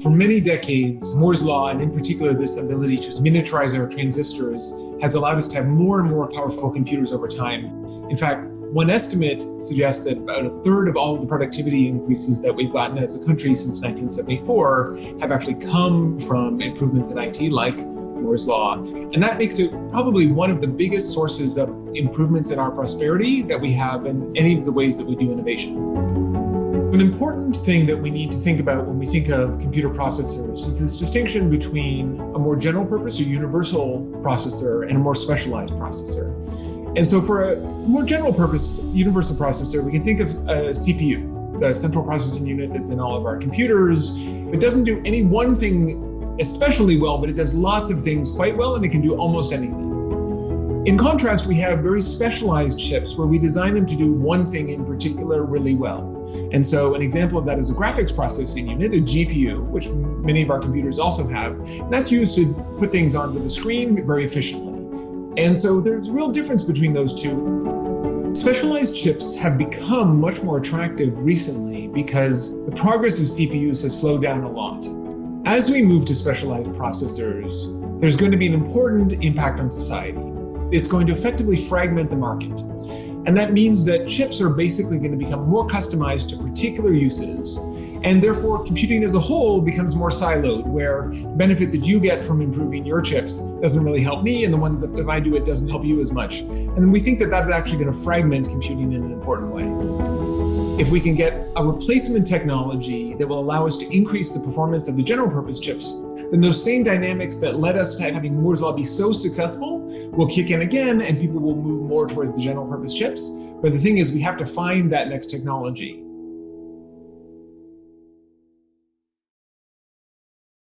For many decades, Moore's law, and in particular this ability to miniaturize our transistors, has allowed us to have more and more powerful computers over time. In fact, one estimate suggests that about a third of all of the productivity increases that we've gotten as a country since 1974 have actually come from improvements in IT like Moore's law. And that makes it probably one of the biggest sources of improvements in our prosperity that we have in any of the ways that we do innovation. An important thing that we need to think about when we think of computer processors is this distinction between a more general purpose or universal processor and a more specialized processor. And so for a more general purpose universal processor, we can think of a CPU, the central processing unit that's in all of our computers. It doesn't do any one thing especially well, but it does lots of things quite well, and it can do almost anything. In contrast, we have very specialized chips where we design them to do one thing in particular really well. And so an example of that is a graphics processing unit, a GPU, which many of our computers also have. And that's used to put things onto the screen very efficiently. And so there's a real difference between those two. Specialized chips have become much more attractive recently because the progress of CPUs has slowed down a lot. As we move to specialized processors, there's going to be an important impact on society. It's going to effectively fragment the market. And that means that chips are basically going to become more customized to particular uses. And therefore, computing as a whole becomes more siloed, where the benefit that you get from improving your chips doesn't really help me, and the ones that if I do it doesn't help you as much. And we think that that's actually going to fragment computing in an important way. If we can get a replacement technology that will allow us to increase the performance of the general purpose chips, then those same dynamics that led us to having Moore's law be so successful will kick in again, and people will move more towards the general purpose chips. But the thing is, we have to find that next technology.